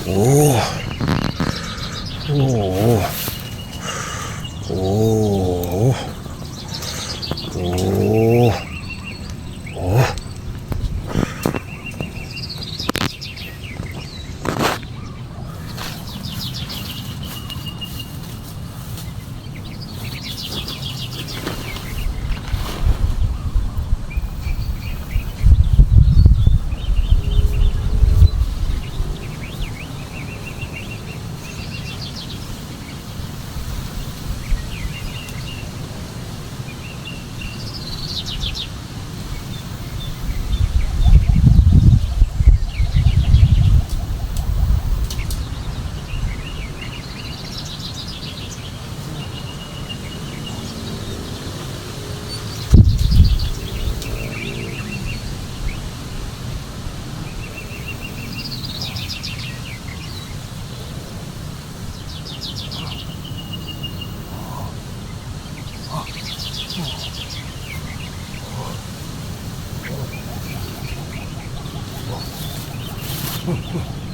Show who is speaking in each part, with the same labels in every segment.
Speaker 1: โอ้โอ้โอ้โอ้โอ้โอ้โห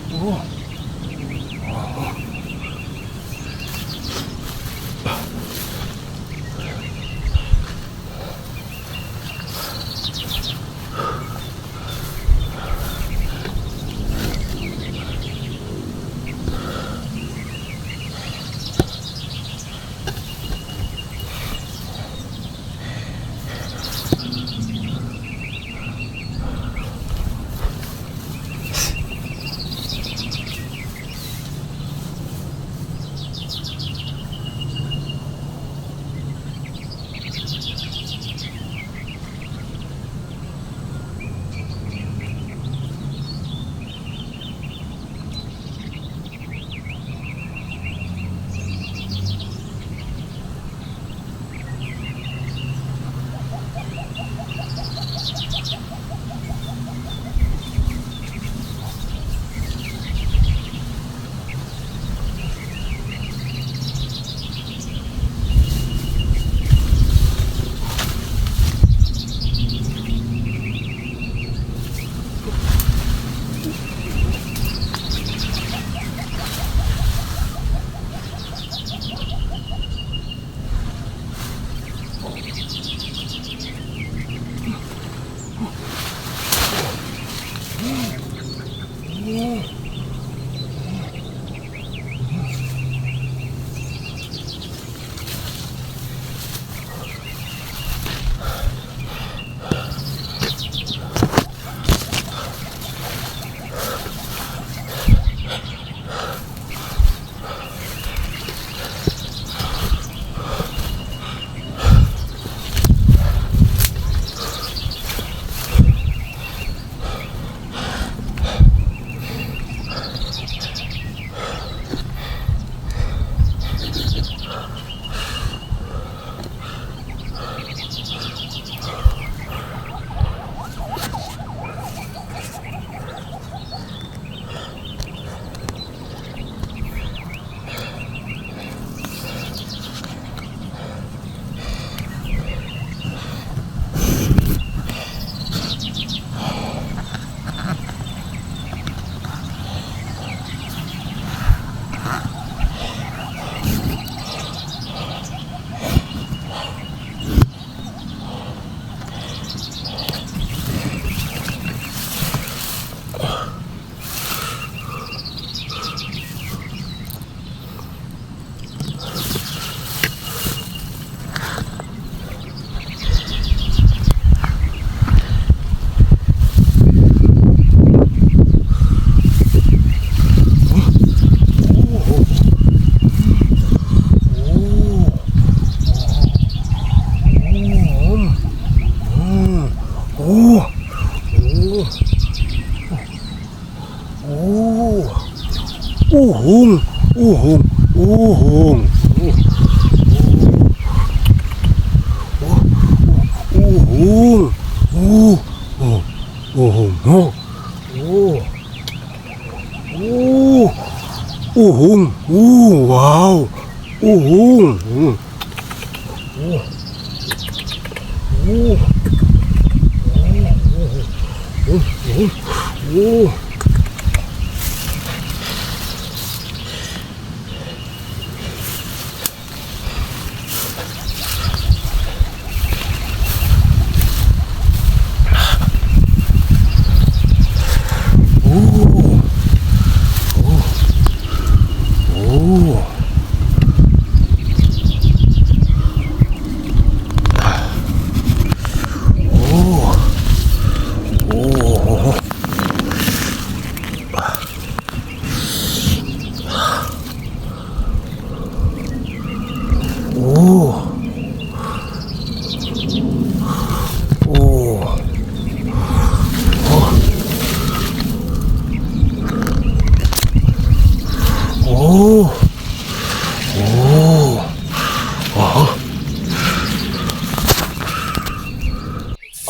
Speaker 1: โอ้โหโอ้โหโอ้โหโอ้โหโอ้โหโอ้โหโอ้โหโอ้ว้าวโอ้โหโอ้โหโอ้โหโอ้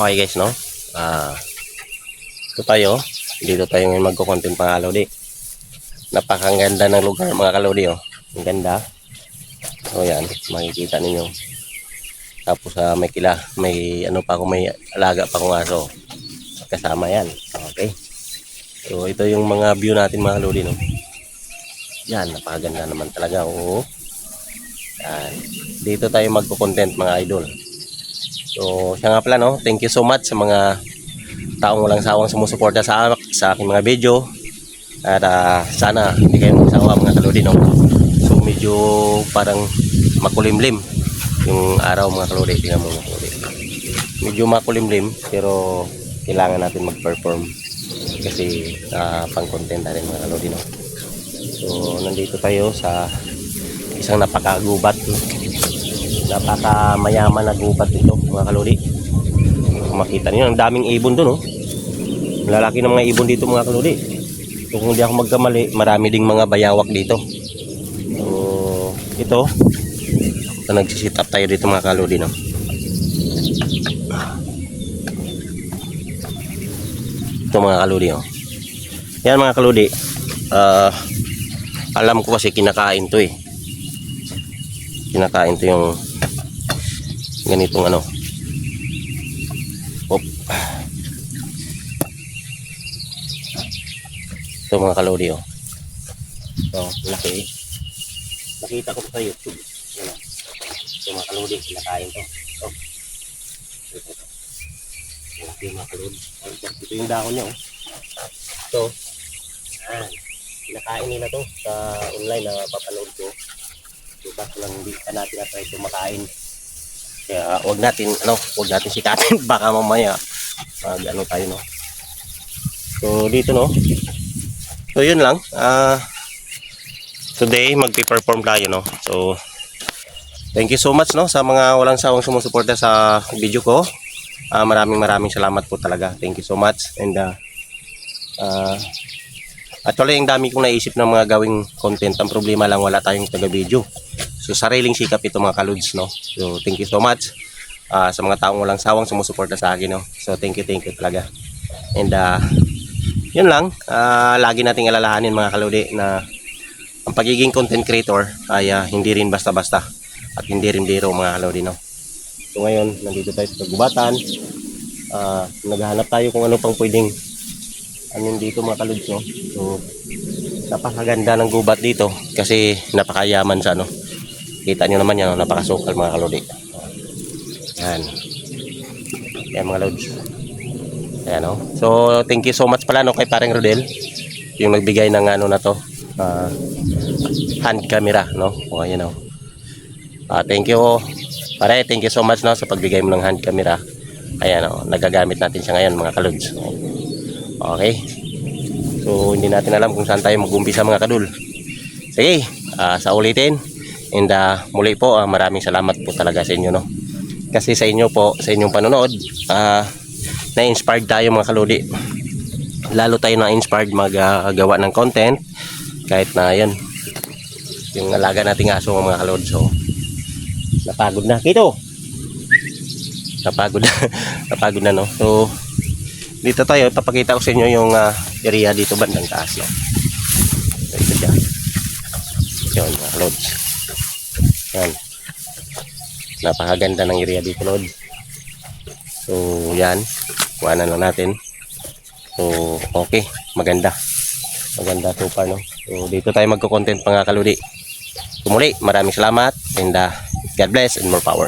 Speaker 2: Okay guys, no? Ito tayo. Dito tayo ngayon magko-content mga kalodi. Napakaganda ng lugar mga kalodi, oh. Ang ganda. So yan, makikita ninyo. Tapos may ano pa ako, may alaga pa akong aso. Kasama yan. Okay. So ito yung mga view natin mga kalodi, no? Yan, napakaganda naman talaga. Oo. Yan. Dito tayo magko-content mga idol. So siya nga pala, no? Thank you so much sa mga taong walang sawang sumusuporta sa aking mga video. At sana hindi kayo magsawa mga kalodi, no? So medyo parang makulimlim yung araw mga kalodi. Tingnan mo mga kalodi. Medyo makulimlim pero kailangan natin mag-perform kasi pang content natin mga kalodi, no? So nandito tayo sa isang napakagubat, napakamayaman na gubat dito mga kalodi. Kung makita niyo ang daming ibon doon, no? Lalaki ng mga ibon dito mga kalodi. So kung hindi ako magkamali, marami ding mga bayawak dito. So ito, nagsisit up tayo dito mga kalodi, no? Ito mga kalodi, oh. Yan mga kalodi. Alam ko kasi kinakain to, eh. Kinakain to yung ganitong ano. Op. Ito mga kalodi, oh. So, laki. Nakita ko sa YouTube. Yan, oh. Ito mga kalodi, kinakain to. So, ito. Laki mga kalodi. Ito yung dahon niya, oh. Ito. Kinakain nila to sa online na papanood ko. Diba lang hindi ka natin na-try ito makain. Kaya wag natin sikatin. Baka mamaya ano tayo, no? So dito, no? So yun lang. Today magpi-perform tayo, no? So thank you so much, no, sa mga walang sawang sumusuporta sa video ko. Maraming salamat po talaga. Thank you so much. And actually, ang dami kong naisip ng mga gawing content. Ang problema lang, wala tayong taga-video. So, sariling sikap ito mga kaluds, no? So, thank you so much sa mga taong walang sawang sumusuporta sa akin, no? So, thank you talaga. And, yun lang. Lagi nating alalahanin mga kaludi na ang pagiging content creator ay hindi rin basta-basta at hindi rin biro mga kaludi, no? So, ngayon, nandito tayo sa gubatan. Naghahanap tayo kung ano pang pwedeng ano dito mga kaluds, no? So napakaganda ng gubat dito kasi napakayaman sa ano. Kita nyo naman yan, no? Napakasukal mga kaludi. Yan. Yan mga kaluds. Ayan, no? So thank you so much pala, no, kay Pareng Rodel yung nagbigay ng ano na to, hand camera, no? O ayan, no? Thank you pare, thank you so much, no, sa pagbigay mo ng hand camera. Ayan, no? Nagagamit natin siya ngayon mga kaluds. Okay. So hindi natin alam kung saan tayo mag-umpisa mga kadul. Sige, sa ulitin. And muli po, maraming salamat po talaga sa inyo, no. Kasi sa inyo po, sa inyong panonood, na-inspired tayo mga kaludi. Lalo tayo na-inspired magawa ng content. Kahit na yan, yung alaga nating aso mga kaludi. So napagod na. Kito! Napagod na. Napagod na, no. So dito tayo, papakita ko sa inyo yung area dito bandang taas, no? So, ito siya. Yun, mga lods. Yan. Napakaganda ng area dito, lods. So, yan. Kuhanan lang natin. So, okay. Maganda. Maganda so far, no? So, dito tayo magko-content mga kaludi. So, muli, maraming salamat. And God bless and more power.